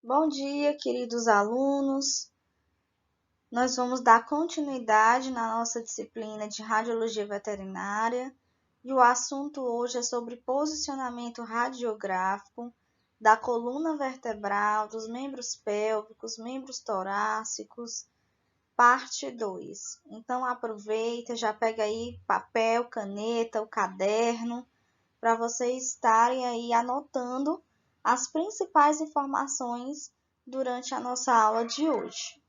Bom dia, queridos alunos. Nós vamos dar continuidade na nossa disciplina de Radiologia Veterinária e o assunto hoje é sobre posicionamento radiográfico da coluna vertebral, dos membros pélvicos, membros torácicos, parte 2. Então aproveita, já pega aí papel, caneta, o caderno, para vocês estarem aí anotando as principais informações durante a nossa aula de hoje.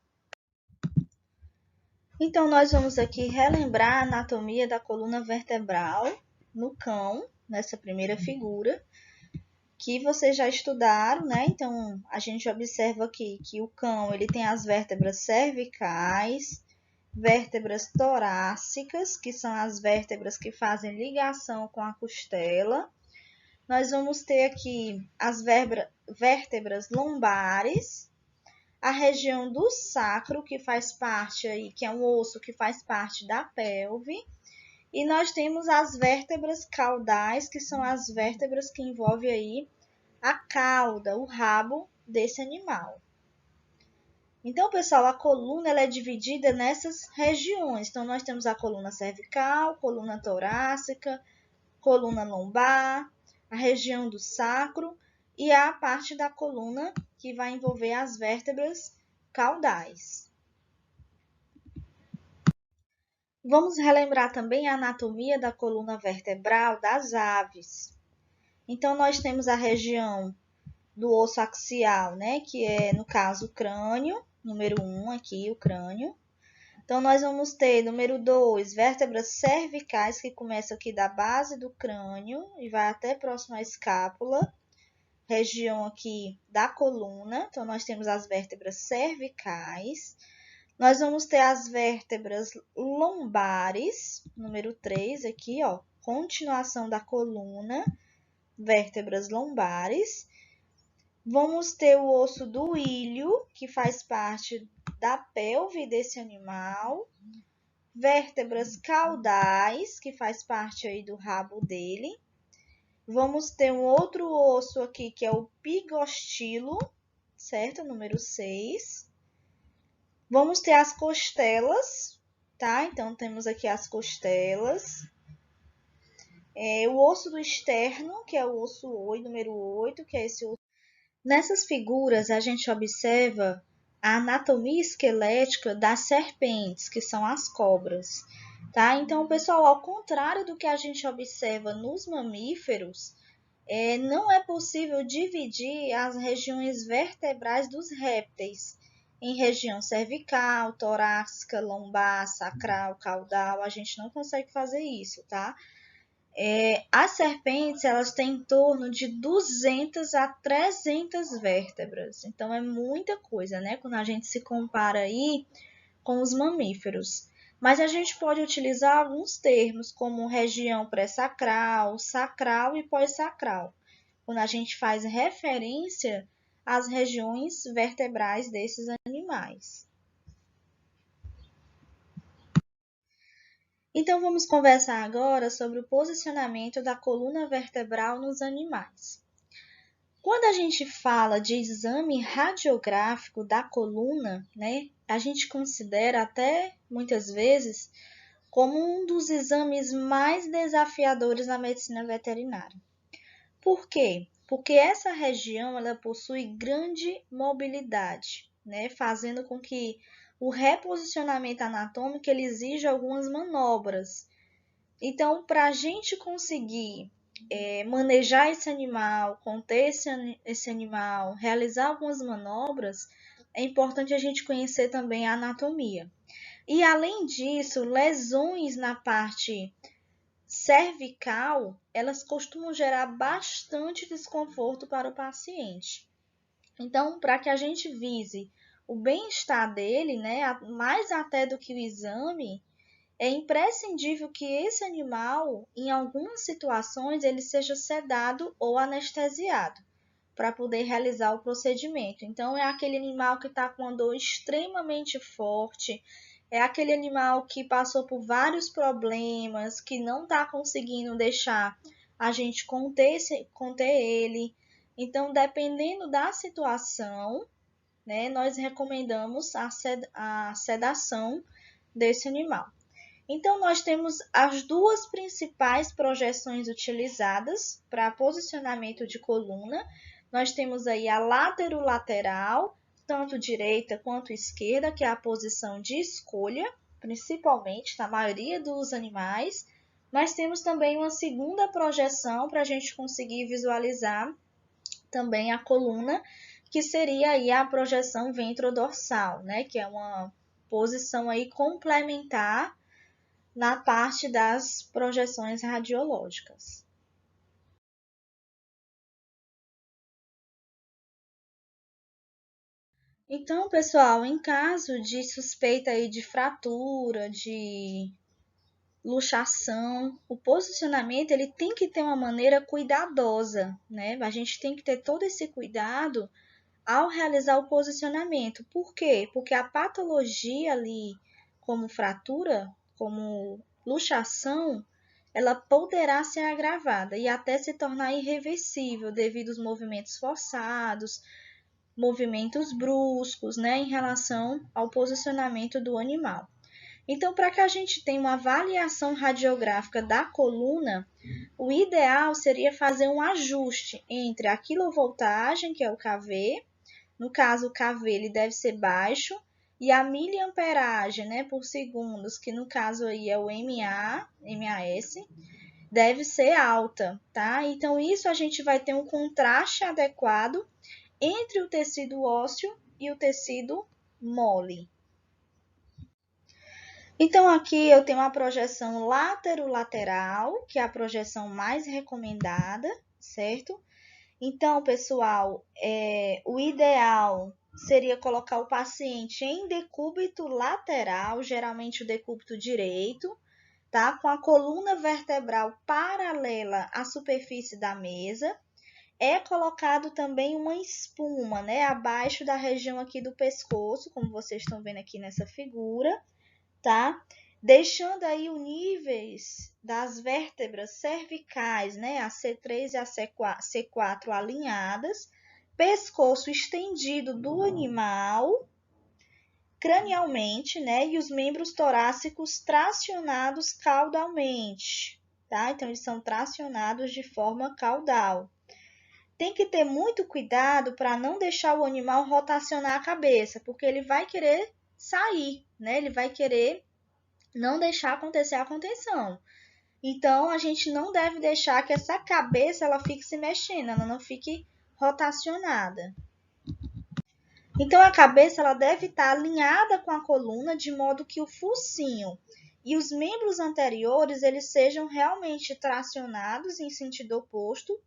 Então, nós vamos aqui relembrar a anatomia da coluna vertebral no cão, nessa primeira figura, que vocês já estudaram, né? Então, a gente observa aqui que o cão ele tem as vértebras cervicais, vértebras torácicas, que são as vértebras que fazem ligação com a costela. Nós vamos ter aqui as vértebras lombares, a região do sacro, que faz parte aí, que é um osso que faz parte da pelve, e nós temos as vértebras caudais, que são as vértebras que envolvem aí a cauda, o rabo desse animal. Então, pessoal, a coluna ela é dividida nessas regiões. Então, nós temos a coluna cervical, coluna torácica, coluna lombar, a região do sacro e a parte da coluna que vai envolver as vértebras caudais. Vamos relembrar também a anatomia da coluna vertebral das aves. Então, nós temos a região do osso axial, né, que é, no caso, o crânio, número 1 aqui, o crânio. Então, nós vamos ter, número 2, vértebras cervicais, que começa aqui da base do crânio e vai até próximo à escápula, região aqui da coluna. Então, nós temos as vértebras cervicais. Nós vamos ter as vértebras lombares, número 3 aqui, ó, continuação da coluna, vértebras lombares. Vamos ter o osso do ilho, que faz parte da pelve desse animal. Vértebras caudais, que faz parte aí do rabo dele. Vamos ter um outro osso aqui, que é o pigostilo, certo? Número 6. Vamos ter as costelas, tá? Então, temos aqui as costelas. O osso do externo, que é o osso 8, número 8, que é esse osso. Nessas figuras, a gente observa a anatomia esquelética das serpentes, que são as cobras, tá? Então, pessoal, ao contrário do que a gente observa nos mamíferos, não é possível dividir as regiões vertebrais dos répteis em região cervical, torácica, lombar, sacral, caudal. A gente não consegue fazer isso, tá? As serpentes, elas têm em torno de 200 a 300 vértebras. Então, é muita coisa, né? Quando a gente se compara aí com os mamíferos. Mas a gente pode utilizar alguns termos, como região pré-sacral, sacral e pós-sacral, quando a gente faz referência às regiões vertebrais desses animais. Então, vamos conversar agora sobre o posicionamento da coluna vertebral nos animais. Quando a gente fala de exame radiográfico da coluna, né, a gente considera até, muitas vezes, como um dos exames mais desafiadores na medicina veterinária. Por quê? Porque essa região ela possui grande mobilidade, né, fazendo com que o reposicionamento anatômico ele exija algumas manobras. Então, para a gente conseguir manejar esse animal, conter esse animal, realizar algumas manobras, é importante a gente conhecer também a anatomia. E, além disso, lesões na parte cervical, elas costumam gerar bastante desconforto para o paciente. Então, para que a gente vise o bem-estar dele, né, mais até do que o exame, é imprescindível que esse animal, em algumas situações, ele seja sedado ou anestesiado para poder realizar o procedimento. Então, é aquele animal que está com uma dor extremamente forte, é aquele animal que passou por vários problemas, que não está conseguindo deixar a gente conter ele, Então, dependendo da situação, né, nós recomendamos a sedação desse animal. Então, nós temos as duas principais projeções utilizadas para posicionamento de coluna. Nós temos aí a lateral, tanto direita quanto esquerda, que é a posição de escolha, principalmente na maioria dos animais. Mas temos também uma segunda projeção para a gente conseguir visualizar também a coluna, que seria aí a projeção ventrodorsal, né? Que é uma posição aí complementar na parte das projeções radiológicas. Então, pessoal, em caso de suspeita aí de fratura, de luxação, o posicionamento ele tem que ter uma maneira cuidadosa, né? A gente tem que ter todo esse cuidado ao realizar o posicionamento. Por quê? Porque a patologia ali, como fratura, como luxação, ela poderá ser agravada e até se tornar irreversível devido aos movimentos forçados, movimentos bruscos, né, em relação ao posicionamento do animal. Então, para que a gente tenha uma avaliação radiográfica da coluna, o ideal seria fazer um ajuste entre a quilovoltagem, que é o kV, no caso o kV ele deve ser baixo, e a miliamperagem, né, por segundos, que no caso aí é o MAS, deve ser alta, tá? Então isso a gente vai ter um contraste adequado entre o tecido ósseo e o tecido mole. Então aqui eu tenho uma projeção lateral, que é a projeção mais recomendada, certo? Então, pessoal, o ideal seria colocar o paciente em decúbito lateral, geralmente o decúbito direito, tá? Com a coluna vertebral paralela à superfície da mesa. É colocado também uma espuma, né? Abaixo da região aqui do pescoço, como vocês estão vendo aqui nessa figura, tá? Deixando aí os níveis das vértebras cervicais, né? A C3 e a C4 alinhadas, pescoço estendido do animal, cranialmente, né? E os membros torácicos tracionados caudalmente, tá? Então, eles são tracionados de forma caudal. Tem que ter muito cuidado para não deixar o animal rotacionar a cabeça, porque ele vai querer sair, né? Ele vai querer não deixar acontecer a contenção. Então, a gente não deve deixar que essa cabeça ela fique se mexendo, ela não fique rotacionada. Então, a cabeça ela deve estar alinhada com a coluna, de modo que o focinho e os membros anteriores eles sejam realmente tracionados em sentido oposto,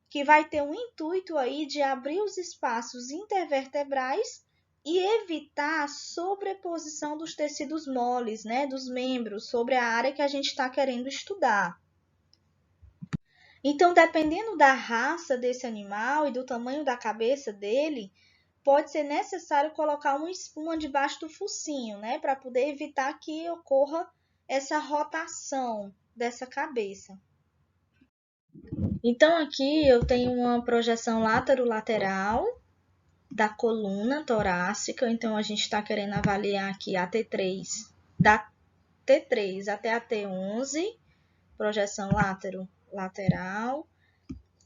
que vai ter um intuito aí de abrir os espaços intervertebrais e evitar a sobreposição dos tecidos moles, né, dos membros, sobre a área que a gente está querendo estudar. Então, dependendo da raça desse animal e do tamanho da cabeça dele, pode ser necessário colocar uma espuma debaixo do focinho, né, para poder evitar que ocorra essa rotação dessa cabeça. Então, aqui eu tenho uma projeção lateral da coluna torácica. Então, a gente está querendo avaliar aqui a T3, da T3 até a T11, projeção lateral.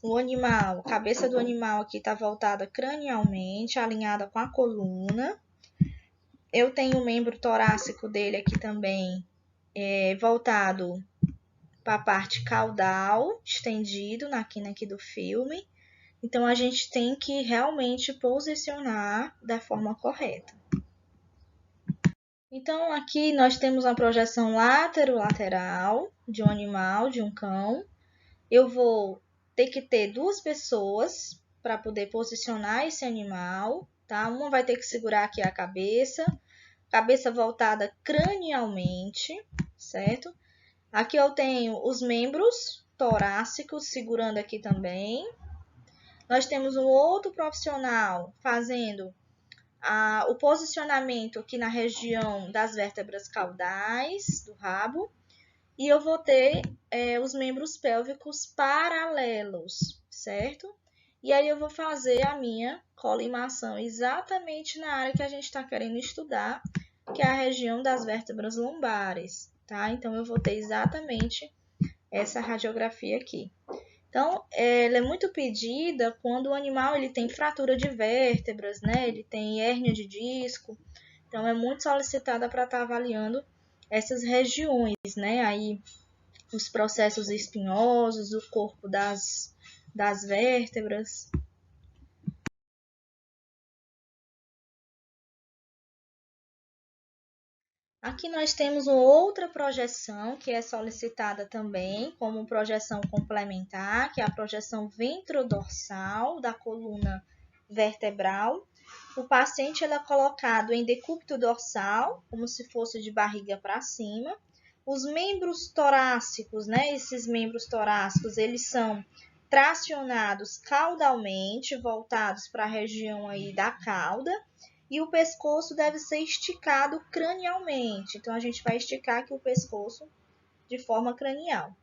O animal, a cabeça do animal aqui está voltada cranialmente, alinhada com a coluna. Eu tenho o membro torácico dele aqui também voltado para a parte caudal, estendido na quina aqui do filme. Então, a gente tem que realmente posicionar da forma correta. Então, aqui nós temos uma projeção lateral de um animal, de um cão. Eu vou ter que ter duas pessoas para poder posicionar esse animal, tá? Uma vai ter que segurar aqui a cabeça voltada cranialmente, certo? Aqui eu tenho os membros torácicos segurando aqui também. Nós temos um outro profissional fazendo o posicionamento aqui na região das vértebras caudais do rabo. E eu vou ter os membros pélvicos paralelos, certo? E aí eu vou fazer a minha colimação exatamente na área que a gente está querendo estudar, que é a região das vértebras lombares, tá? Então, eu vou ter exatamente essa radiografia aqui. Então, ela é muito pedida quando o animal ele tem fratura de vértebras, né? Ele tem hérnia de disco. Então, é muito solicitada para estar avaliando essas regiões, né? Aí, os processos espinhosos, o corpo das vértebras. Aqui nós temos uma outra projeção que é solicitada também como projeção complementar, que é a projeção ventrodorsal da coluna vertebral. O paciente ele é colocado em decúbito dorsal, como se fosse de barriga para cima. Os membros torácicos, né? Esses membros torácicos, eles são tracionados caudalmente, voltados para a região aí da cauda. E o pescoço deve ser esticado cranialmente. Então, a gente vai esticar aqui o pescoço de forma cranial,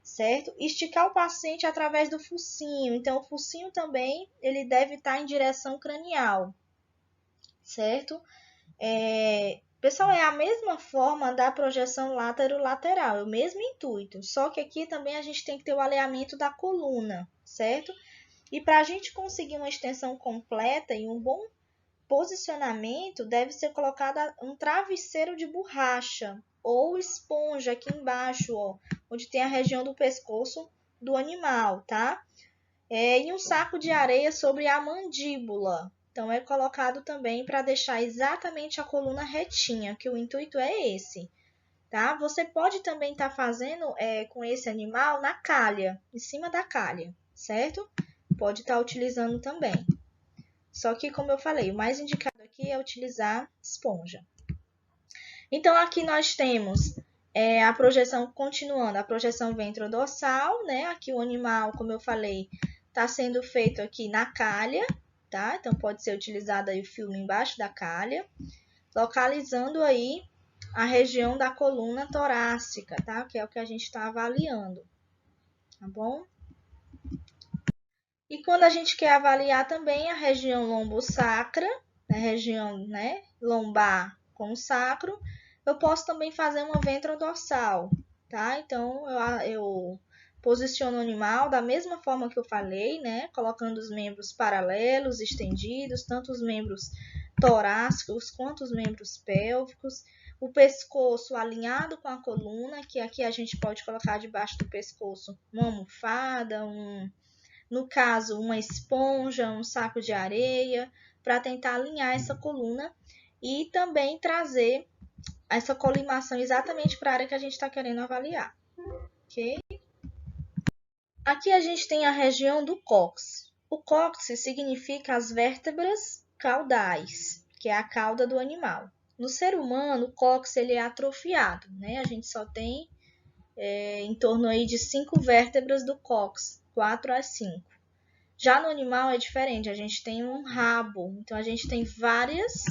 certo? Esticar o paciente através do focinho. Então, o focinho também ele deve estar em direção cranial, certo? Pessoal, é a mesma forma da projeção lateral, é o mesmo intuito. Só que aqui também a gente tem que ter o alinhamento da coluna, certo? E para a gente conseguir uma extensão completa e um bom posicionamento, deve ser colocado um travesseiro de borracha ou esponja aqui embaixo, ó, onde tem a região do pescoço do animal, tá? E um saco de areia sobre a mandíbula. Então, é colocado também para deixar exatamente a coluna retinha, que o intuito é esse, tá? Você pode também estar fazendo com esse animal na calha, em cima da calha, certo? Pode estar utilizando também. Só que, como eu falei, o mais indicado aqui é utilizar esponja. Então, aqui nós temos a projeção, continuando, a projeção ventrodorsal, né? Aqui o animal, como eu falei, está sendo feito aqui na calha, tá? Então, pode ser utilizado aí o filme embaixo da calha, localizando aí a região da coluna torácica, tá? Que é o que a gente está avaliando, tá bom? E quando a gente quer avaliar também a região lombosacra, a região, né, lombar com o sacro, eu posso também fazer uma ventrodorsal, tá? Então, eu posiciono o animal da mesma forma que eu falei, né? Colocando os membros paralelos, estendidos, tanto os membros torácicos quanto os membros pélvicos. O pescoço alinhado com a coluna, que aqui a gente pode colocar debaixo do pescoço uma almofada, no caso, uma esponja, um saco de areia, para tentar alinhar essa coluna e também trazer essa colimação exatamente para a área que a gente está querendo avaliar. Ok? Aqui a gente tem a região do cóccix. O cóccix significa as vértebras caudais, que é a cauda do animal. No ser humano, o cóccix ele é atrofiado, né? A gente só tem em torno aí de 5 vértebras do cóccix, 4 a 5. Já no animal é diferente, a gente tem um rabo, então a gente tem várias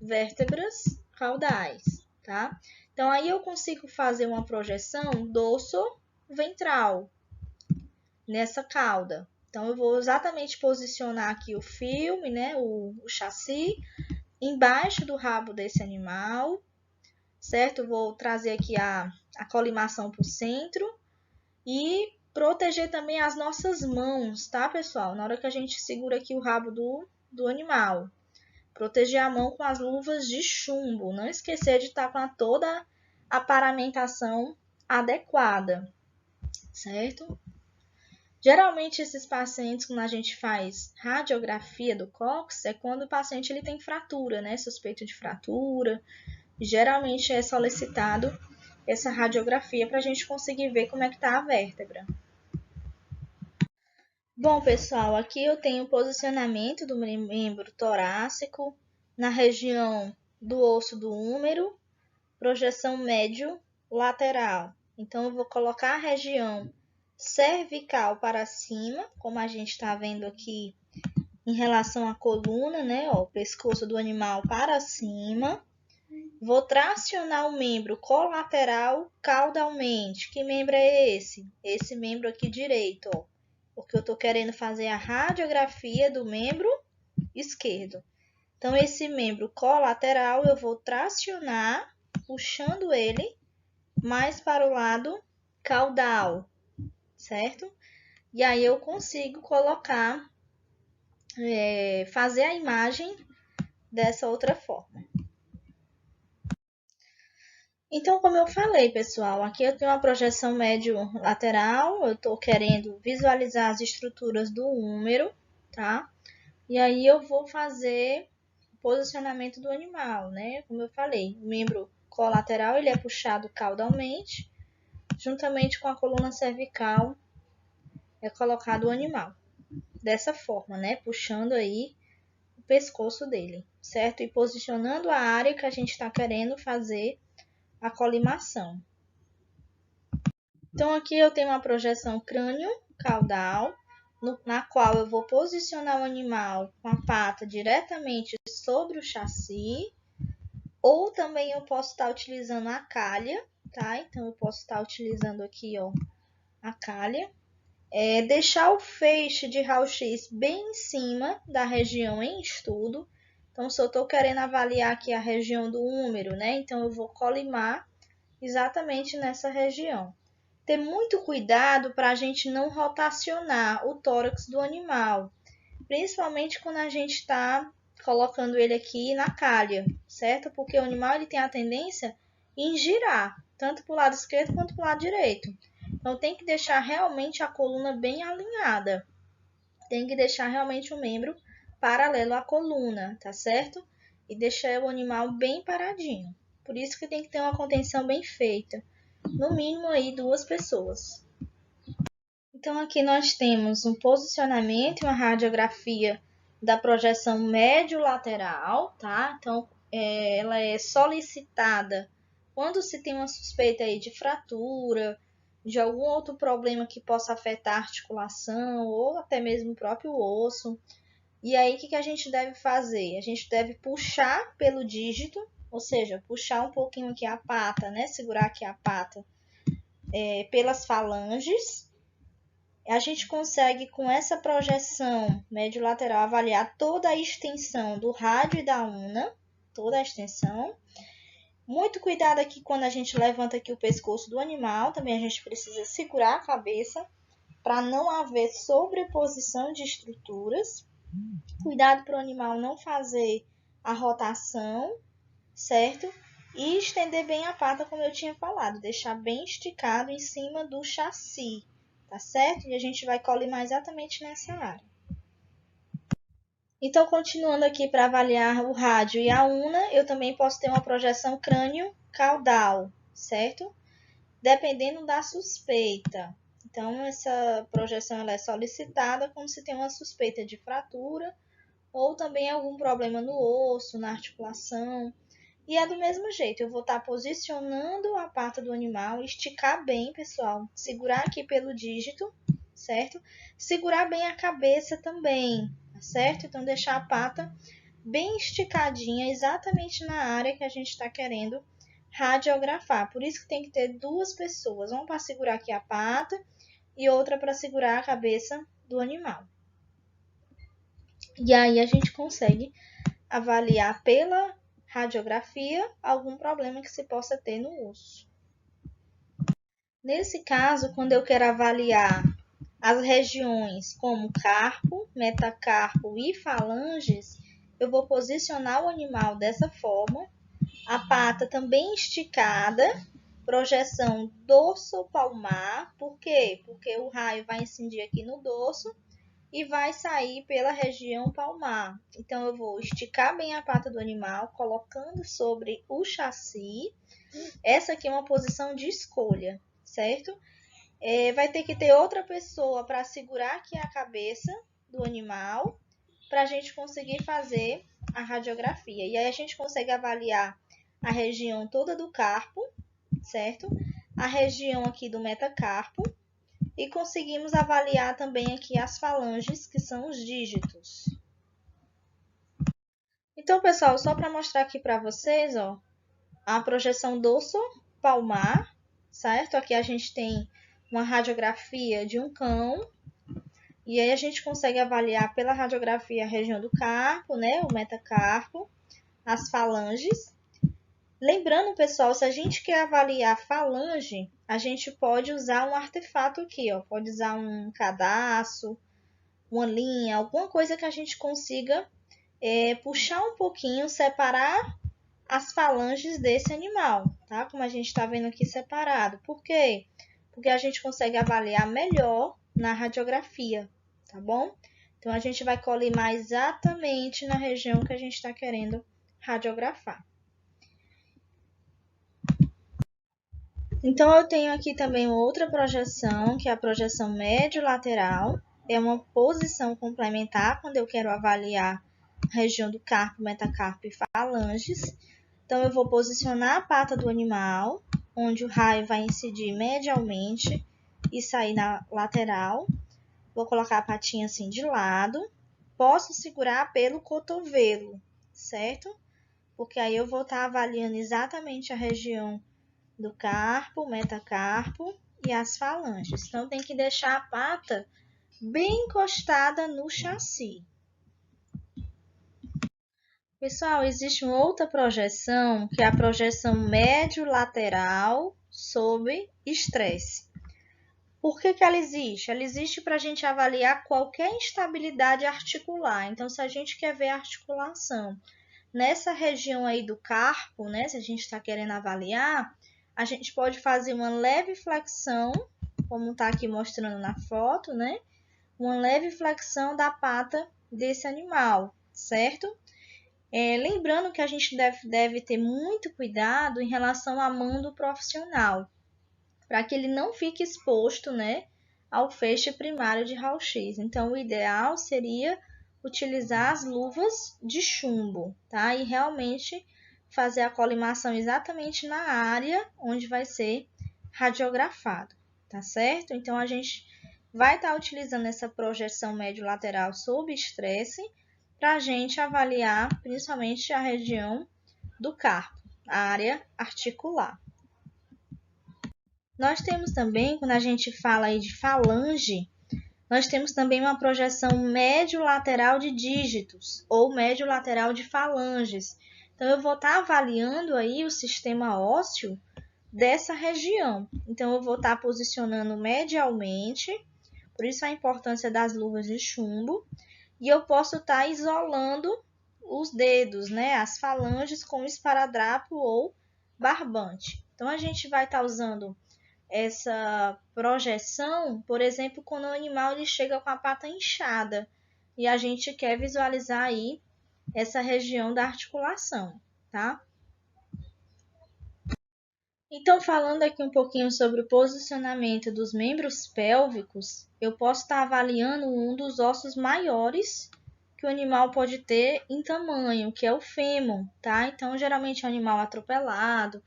vértebras caudais, tá? Então aí eu consigo fazer uma projeção dorso-ventral nessa cauda. Então eu vou exatamente posicionar aqui o filme, né, o chassi, embaixo do rabo desse animal, certo? Eu vou trazer aqui a colimação para o centro e proteger também as nossas mãos, tá, pessoal? Na hora que a gente segura aqui o rabo do animal. Proteger a mão com as luvas de chumbo. Não esquecer de estar com toda a paramentação adequada, certo? Geralmente, esses pacientes, quando a gente faz radiografia do cóccix, é quando o paciente ele tem fratura, né? Suspeito de fratura. Geralmente é solicitado essa radiografia para a gente conseguir ver como é que está a vértebra. Bom, pessoal, aqui eu tenho o posicionamento do membro torácico na região do osso do húmero, projeção médio lateral. Então, eu vou colocar a região cervical para cima, como a gente está vendo aqui em relação à coluna, né? Ó, o pescoço do animal para cima. Vou tracionar o membro colateral caudalmente. Que membro é esse? Esse membro aqui direito, ó. porque eu estou querendo fazer a radiografia do membro esquerdo. Então, esse membro colateral eu vou tracionar, puxando ele mais para o lado caudal, certo? E aí eu consigo colocar, fazer a imagem dessa outra forma. Então, como eu falei, pessoal, aqui eu tenho uma projeção médio-lateral, eu estou querendo visualizar as estruturas do úmero, tá? E aí eu vou fazer o posicionamento do animal, né? Como eu falei, o membro colateral ele é puxado caudalmente, juntamente com a coluna cervical é colocado o animal. Dessa forma, né? Puxando aí o pescoço dele, certo? E posicionando a área que a gente está querendo fazer a colimação. Então, aqui eu tenho uma projeção crânio-caudal, na qual eu vou posicionar o animal com a pata diretamente sobre o chassi, ou também eu posso estar utilizando a calha, tá? Então, eu posso estar utilizando aqui, ó, a calha. Deixar o feixe de raio-x bem em cima da região em estudo. Então, se eu estou querendo avaliar aqui a região do úmero, né? Então, eu vou colimar exatamente nessa região. Ter muito cuidado para a gente não rotacionar o tórax do animal, principalmente quando a gente está colocando ele aqui na calha, certo? Porque o animal ele tem a tendência em girar, tanto para o lado esquerdo quanto para o lado direito. Então tem que deixar realmente a coluna bem alinhada. Tem que deixar realmente o membro paralelo à coluna, tá certo? E deixar o animal bem paradinho. Por isso que tem que ter uma contenção bem feita. No mínimo aí 2 pessoas. Então aqui nós temos um posicionamento e uma radiografia da projeção médio-lateral, tá? Então ela é solicitada quando se tem uma suspeita aí de fratura, de algum outro problema que possa afetar a articulação ou até mesmo o próprio osso. E aí o que a gente deve fazer? A gente deve puxar pelo dígito, ou seja, puxar um pouquinho aqui a pata, né? Segurar aqui a pata pelas falanges. A gente consegue, com essa projeção médio-lateral, avaliar toda a extensão do rádio e da una, toda a extensão. Muito cuidado aqui quando a gente levanta aqui o pescoço do animal, também a gente precisa segurar a cabeça para não haver sobreposição de estruturas. Cuidado para o animal não fazer a rotação, certo? E estender bem a pata, como eu tinha falado, deixar bem esticado em cima do chassi, tá certo? E a gente vai colimar exatamente nessa área. Então, continuando aqui para avaliar o rádio e a una, eu também posso ter uma projeção crânio-caudal, certo? Dependendo da suspeita. Então, essa projeção ela é solicitada quando se tem uma suspeita de fratura ou também algum problema no osso, na articulação. E é do mesmo jeito, eu vou estar posicionando a pata do animal, esticar bem, pessoal, segurar aqui pelo dígito, certo? Segurar bem a cabeça também, certo? Então, deixar a pata bem esticadinha, exatamente na área que a gente está querendo radiografar. Por isso que tem que ter 2 pessoas, uma para segurar aqui a pata e outra para segurar a cabeça do animal. E aí a gente consegue avaliar pela radiografia algum problema que se possa ter no osso. Nesse caso, quando eu quero avaliar as regiões como carpo, metacarpo e falanges, eu vou posicionar o animal dessa forma, a pata também esticada, projeção dorso-palmar. Por quê? Porque o raio vai incidir aqui no dorso e vai sair pela região palmar. Então, eu vou esticar bem a pata do animal, colocando sobre o chassi. Essa aqui é uma posição de escolha, certo? Vai ter que ter outra pessoa para segurar aqui a cabeça do animal, para a gente conseguir fazer a radiografia. E aí a gente consegue avaliar a região toda do carpo, certo? A região aqui do metacarpo. E conseguimos avaliar também aqui as falanges, que são os dígitos. Então, pessoal, só para mostrar aqui para vocês, ó, a projeção dorso-palmar, certo? Aqui a gente tem uma radiografia de um cão. E aí a gente consegue avaliar pela radiografia a região do carpo, né, o metacarpo, as falanges. Lembrando, pessoal, se a gente quer avaliar a falange, a gente pode usar um artefato aqui, ó. Pode usar um cadastro, uma linha, alguma coisa que a gente consiga puxar um pouquinho, separar as falanges desse animal, tá? Como a gente está vendo aqui separado. Por quê? Porque a gente consegue avaliar melhor na radiografia, tá bom? Então, a gente vai colimar exatamente na região que a gente está querendo radiografar. Então, eu tenho aqui também outra projeção, que é a projeção médio-lateral. É uma posição complementar quando eu quero avaliar a região do carpo, metacarpo e falanges. Então, eu vou posicionar a pata do animal, onde o raio vai incidir medialmente e sair na lateral. Vou colocar a patinha assim de lado. Posso segurar pelo cotovelo, certo? Porque aí eu vou estar avaliando exatamente a região do carpo, metacarpo e as falanges. Então, tem que deixar a pata bem encostada no chassi. Pessoal, existe uma outra projeção, que é a projeção médio-lateral sob estresse. Por que ela existe? Ela existe para a gente avaliar qualquer instabilidade articular. Então, se a gente quer ver a articulação nessa região aí do carpo, né? Se a gente está querendo avaliar, a gente pode fazer uma leve flexão, como está aqui mostrando na foto, né? Uma leve flexão da pata desse animal, certo? Lembrando que a gente deve ter muito cuidado em relação à mão do profissional, para que ele não fique exposto, né, ao feixe primário de raio-x. Então, o ideal seria utilizar as luvas de chumbo, tá? E realmente fazer a colimação exatamente na área onde vai ser radiografado, tá certo? Então, a gente vai estar utilizando essa projeção médio-lateral sob estresse para a gente avaliar principalmente a região do carpo, a área articular. Nós temos também, quando a gente fala aí de falange, nós temos também uma projeção médio-lateral de dígitos ou médio-lateral de falanges. Então, eu vou estar avaliando aí o sistema ósseo dessa região. Então, eu vou estar posicionando medialmente, por isso a importância das luvas de chumbo, e eu posso estar isolando os dedos, né, as falanges com esparadrapo ou barbante. Então, a gente vai estar usando essa projeção, por exemplo, quando o animal ele chega com a pata inchada e a gente quer visualizar aí essa região da articulação, tá? Então, falando aqui um pouquinho sobre o posicionamento dos membros pélvicos, eu posso estar avaliando um dos ossos maiores que o animal pode ter em tamanho, que é o fêmur, tá? Então, geralmente é um animal atropelado,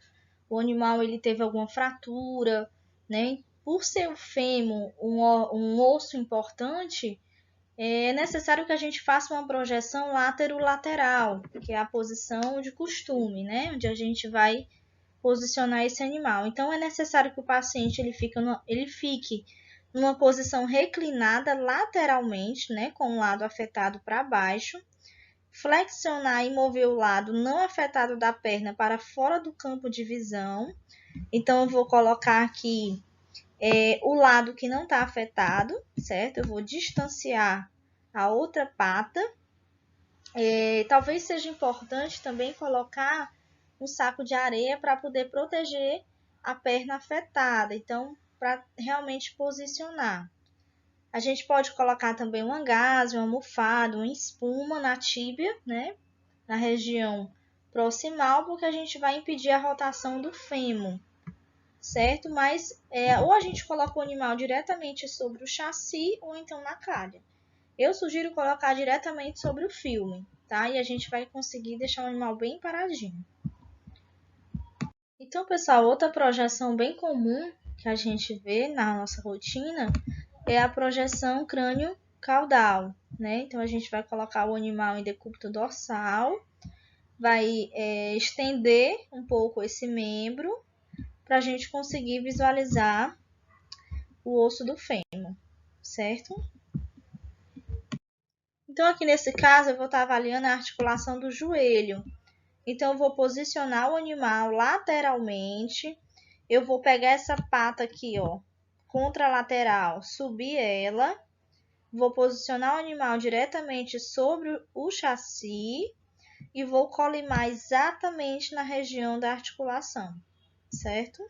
o animal ele teve alguma fratura, né? Por ser o fêmur um osso importante, é necessário que a gente faça uma projeção látero-lateral, que é a posição de costume, né? Onde a gente vai posicionar esse animal. Então, é necessário que o paciente ele fique numa posição reclinada lateralmente, né? Com o lado afetado para baixo. Flexionar e mover o lado não afetado da perna para fora do campo de visão. Então, eu vou colocar aqui o lado que não está afetado, certo? Eu vou distanciar a outra pata. Talvez seja importante também colocar um saco de areia para poder proteger a perna afetada. Então, para realmente posicionar. A gente pode colocar também um gás, uma almofada, uma espuma na tíbia, né? Na região proximal, porque a gente vai impedir a rotação do fêmur, certo? Mas ou a gente coloca o animal diretamente sobre o chassi ou então na calha. Eu sugiro colocar diretamente sobre o filme, tá? E a gente vai conseguir deixar o animal bem paradinho. Então, pessoal, outra projeção bem comum que a gente vê na nossa rotina é a projeção crânio-caudal, né? Então, a gente vai colocar o animal em decúbito dorsal, vai estender um pouco esse membro para a gente conseguir visualizar o osso do fêmur, certo? Então, aqui nesse caso, eu vou estar avaliando a articulação do joelho. Então, eu vou posicionar o animal lateralmente. Eu vou pegar essa pata aqui, ó, contralateral, subir ela. Vou posicionar o animal diretamente sobre o chassi e vou colimar exatamente na região da articulação, certo?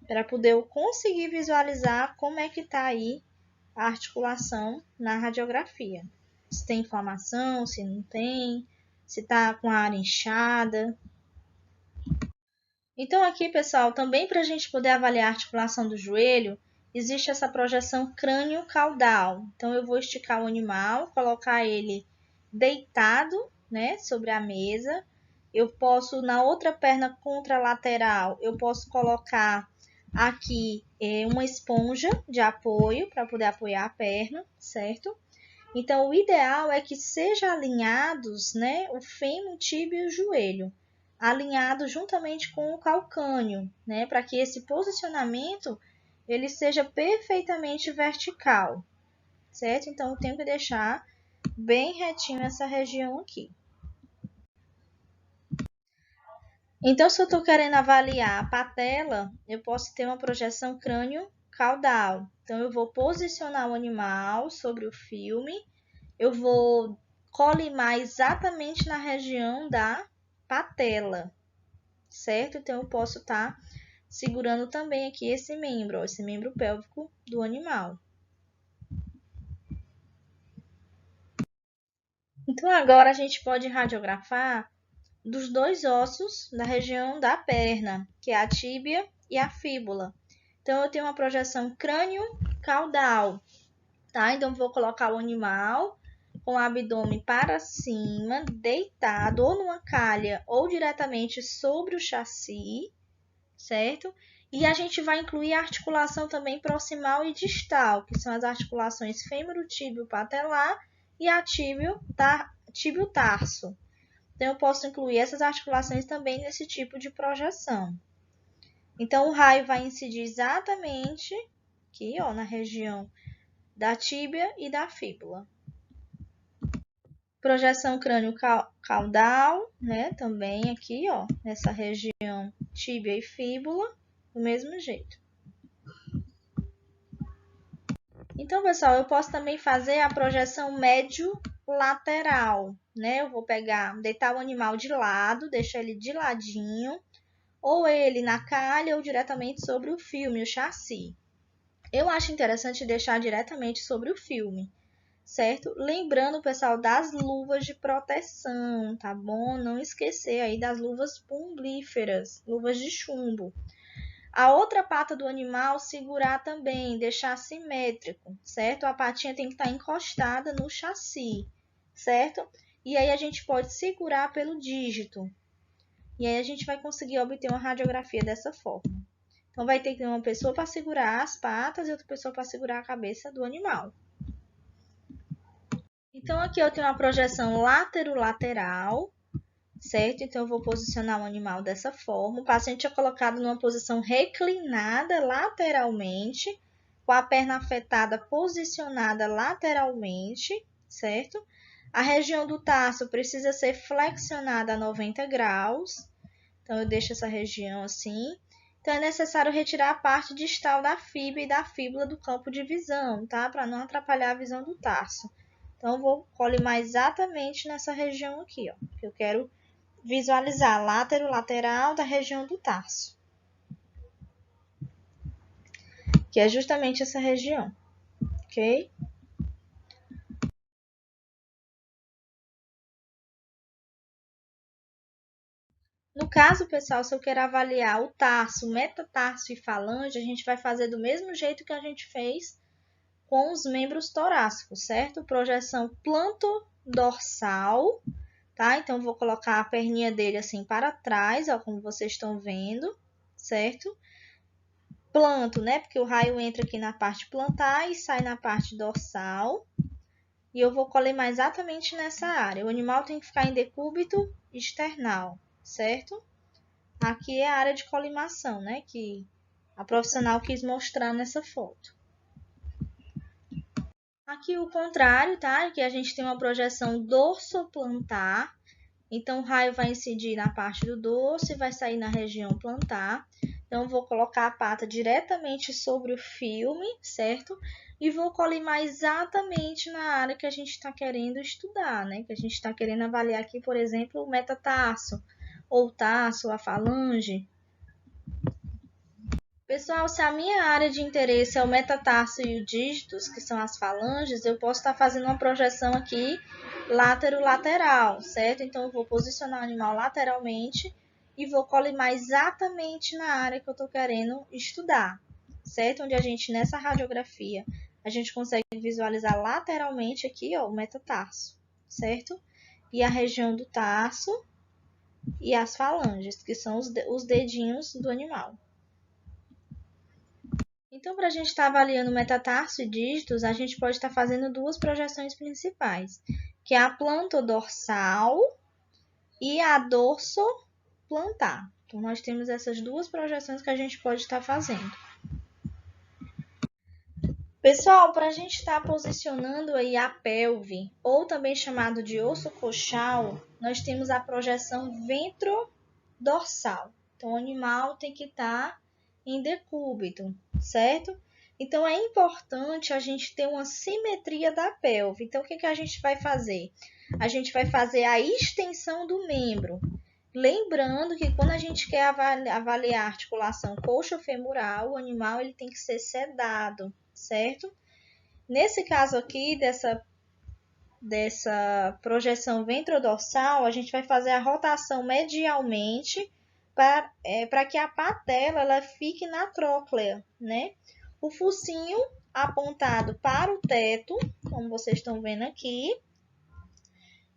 Para poder eu conseguir visualizar como é que está aí a articulação na radiografia. Se tem inflamação, se não tem, se está com a área inchada. Então aqui, pessoal, também para a gente poder avaliar a articulação do joelho, existe essa projeção crânio-caudal. Então eu vou esticar o animal, colocar ele deitado, né, sobre a mesa. Eu posso, na outra perna contralateral, eu posso colocar aqui uma esponja de apoio para poder apoiar a perna, certo? Então, o ideal é que sejam alinhados, né, o fêmur, tíbia e o joelho, alinhados juntamente com o calcâneo, né, para que esse posicionamento ele seja perfeitamente vertical, certo? Então, eu tenho que deixar bem retinho essa região aqui. Então, se eu estou querendo avaliar a patela, eu posso ter uma projeção crânio-caudal. Então, eu vou posicionar o animal sobre o filme, eu vou colimar exatamente na região da patela, certo? Então, eu posso estar segurando também aqui esse membro pélvico do animal. Então, agora a gente pode radiografar dos dois ossos da região da perna, que é a tíbia e a fíbula. Então, eu tenho uma projeção crânio-caudal, tá? Então, vou colocar o animal com o abdômen para cima, deitado ou numa calha ou diretamente sobre o chassi, certo? E a gente vai incluir a articulação também proximal e distal, que são as articulações fêmuro-tíbio-patelar e a tíbio-tarso. Então, eu posso incluir essas articulações também nesse tipo de projeção. Então, o raio vai incidir exatamente aqui, ó, na região da tíbia e da fíbula. Projeção crânio-caudal, né? Também aqui, ó, nessa região tíbia e fíbula, do mesmo jeito. Então, pessoal, eu posso também fazer a projeção médio-lateral, né? Eu vou deitar o animal de lado, deixar ele de ladinho, ou ele na calha ou diretamente sobre o filme, o chassi. Eu acho interessante deixar diretamente sobre o filme, certo? Lembrando, pessoal, das luvas de proteção, tá bom? Não esquecer aí das luvas plumbíferas, luvas de chumbo. A outra pata do animal segurar também, deixar simétrico, certo? A patinha tem que estar encostada no chassi, certo? E aí a gente pode segurar pelo dígito. E aí a gente vai conseguir obter uma radiografia dessa forma. Então vai ter que ter uma pessoa para segurar as patas e outra pessoa para segurar a cabeça do animal. Então, aqui eu tenho uma projeção lateral, certo? Então, eu vou posicionar o animal dessa forma. O paciente é colocado numa posição reclinada lateralmente, com a perna afetada posicionada lateralmente, certo? A região do tarso precisa ser flexionada a 90 graus. Então, eu deixo essa região assim. Então, é necessário retirar a parte distal da fíbula e da fíbula do campo de visão, tá? Para não atrapalhar a visão do tarso. Então, eu vou colimar exatamente nessa região aqui, ó, que eu quero visualizar lateral da região do tarso, que é justamente essa região, ok? No caso, pessoal, se eu quero avaliar o tarso, metatarso e falange, a gente vai fazer do mesmo jeito que a gente fez com os membros torácicos, certo? Projeção planto-dorsal, tá? Então, vou colocar a perninha dele assim para trás, ó, como vocês estão vendo, certo? Planto, né? Porque o raio entra aqui na parte plantar e sai na parte dorsal. E eu vou colimar exatamente nessa área. O animal tem que ficar em decúbito external, certo? Aqui é a área de colimação, né? Que a profissional quis mostrar nessa foto. Aqui o contrário, tá? Aqui a gente tem uma projeção dorsoplantar. Então, o raio vai incidir na parte do dorso e vai sair na região plantar. Então, eu vou colocar a pata diretamente sobre o filme, certo? E vou colimar exatamente na área que a gente está querendo estudar, né? Que a gente está querendo avaliar aqui, por exemplo, o metatarso, ou o tarso, a falange. Pessoal, se a minha área de interesse é o metatarso e o dígitos, que são as falanges, eu posso estar fazendo uma projeção aqui látero-lateral, certo? Então, eu vou posicionar o animal lateralmente e vou colimar exatamente na área que eu estou querendo estudar, certo? Onde a gente, nessa radiografia, a gente consegue visualizar lateralmente aqui, ó, o metatarso, certo? E a região do tarso e as falanges, que são os dedinhos do animal. Então, para a gente estar avaliando metatarso e dígitos, a gente pode estar fazendo duas projeções principais, que é a plantodorsal e a dorsoplantar. Então, nós temos essas duas projeções que a gente pode estar fazendo. Pessoal, para a gente estar posicionando aí a pelve, ou também chamado de osso coxal, nós temos a projeção ventrodorsal. Então, o animal tem que estar em decúbito, certo? Então, é importante a gente ter uma simetria da pelve. Então, o que a gente vai fazer? A gente vai fazer a extensão do membro. Lembrando que quando a gente quer avaliar a articulação coxofemoral, o animal ele tem que ser sedado, certo? Nesse caso aqui, dessa projeção ventrodorsal, a gente vai fazer a rotação medialmente para que a patela ela fique na tróclea, né? O focinho apontado para o teto, como vocês estão vendo aqui,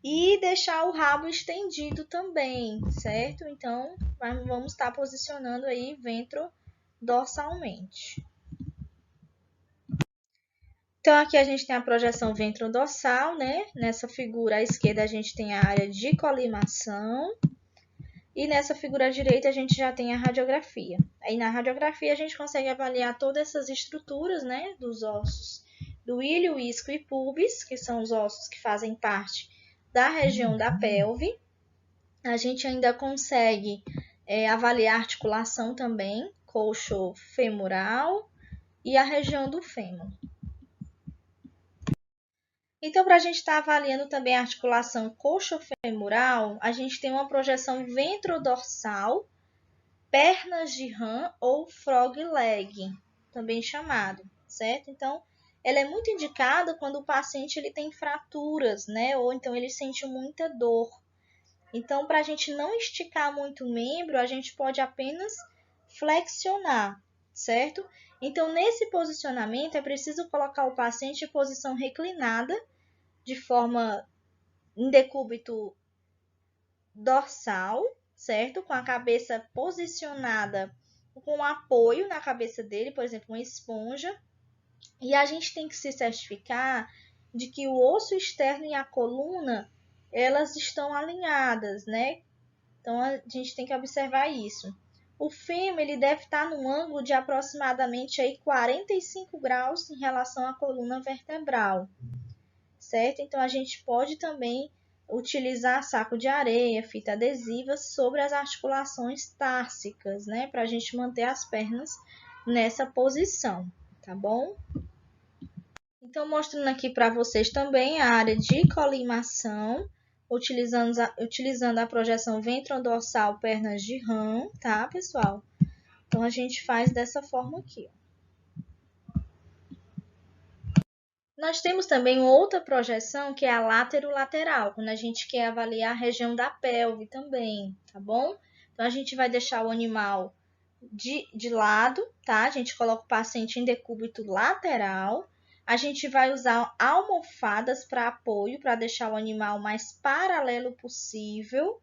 e deixar o rabo estendido também, certo? Então, vamos estar posicionando aí ventrodorsalmente. Então, aqui a gente tem a projeção ventrodorsal, né? Nessa figura à esquerda a gente tem a área de colimação. E nessa figura à direita a gente já tem a radiografia. Aí na radiografia a gente consegue avaliar todas essas estruturas, né? Dos ossos do ilho, isco e pubis, que são os ossos que fazem parte da região da pelve. A gente ainda consegue avaliar a articulação também, coxofemoral e a região do fêmur. Então, para a gente estar avaliando também a articulação coxofemoral, a gente tem uma projeção ventrodorsal, pernas de rã ou frog leg, também chamado, certo? Então, ela é muito indicada quando o paciente ele tem fraturas, né? Ou então ele sente muita dor. Então, para a gente não esticar muito o membro, a gente pode apenas flexionar, certo? Então, nesse posicionamento, é preciso colocar o paciente em posição reclinada, de forma em decúbito dorsal, certo? Com a cabeça posicionada com apoio na cabeça dele, por exemplo, uma esponja. E a gente tem que se certificar de que o osso externo e a coluna, elas estão alinhadas, né? Então, a gente tem que observar isso. O fêmur, ele deve estar num ângulo de aproximadamente aí 45 graus em relação à coluna vertebral, certo? Então, a gente pode também utilizar saco de areia, fita adesiva sobre as articulações társicas, né? Para a gente manter as pernas nessa posição, tá bom? Então, mostrando aqui para vocês também a área de colimação, utilizando a projeção ventrodorsal, pernas de rã, tá, pessoal? Então, a gente faz dessa forma aqui, ó. Nós temos também outra projeção, que é a látero-lateral, quando a gente quer avaliar a região da pelve também, tá bom? Então, a gente vai deixar o animal de lado, tá? A gente coloca o paciente em decúbito lateral. A gente vai usar almofadas para apoio, para deixar o animal mais paralelo possível.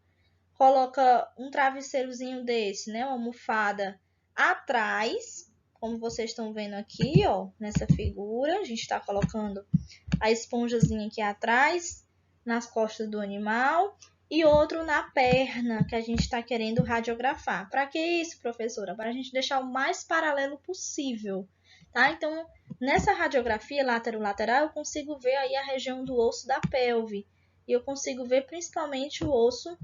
Coloca um travesseirozinho desse, né? Uma almofada atrás, como vocês estão vendo aqui, ó, nessa figura. A gente está colocando a esponjazinha aqui atrás, nas costas do animal, e outro na perna, que a gente está querendo radiografar. Para que isso, professora? Para a gente deixar o mais paralelo possível. tá? Então, nessa radiografia látero-lateral, eu consigo ver aí a região do osso da pelve. E eu consigo ver principalmente o osso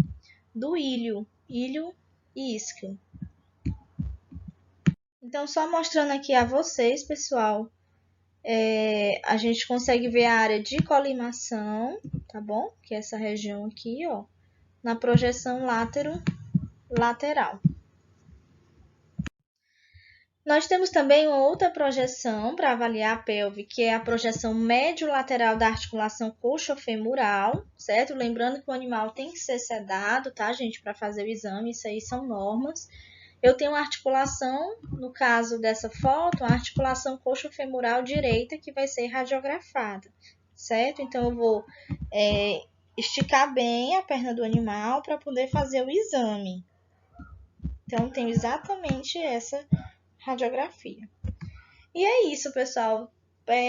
do ilho e isquio. Então, só mostrando aqui a vocês, pessoal, a gente consegue ver a área de colimação, tá bom? Que é essa região aqui, ó, na projeção látero-lateral. Nós temos também uma outra projeção para avaliar a pelve, que é a projeção médio-lateral da articulação coxofemoral, certo? Lembrando que o animal tem que ser sedado, tá, gente, para fazer o exame, isso aí são normas. Eu tenho uma articulação, no caso dessa foto, a articulação coxofemoral direita que vai ser radiografada, certo? Então, eu vou esticar bem a perna do animal para poder fazer o exame. Então, tenho exatamente essa radiografia. E é isso, pessoal.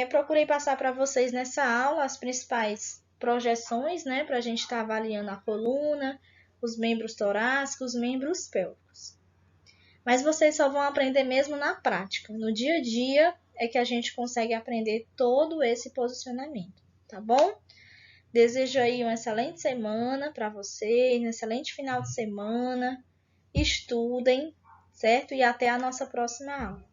Procurei passar para vocês nessa aula as principais projeções, né, para a gente estar avaliando a coluna, os membros torácicos, os membros pélvicos. Mas vocês só vão aprender mesmo na prática. No dia a dia é que a gente consegue aprender todo esse posicionamento, tá bom? Desejo aí uma excelente semana para vocês, um excelente final de semana. Estudem, certo? E até a nossa próxima aula.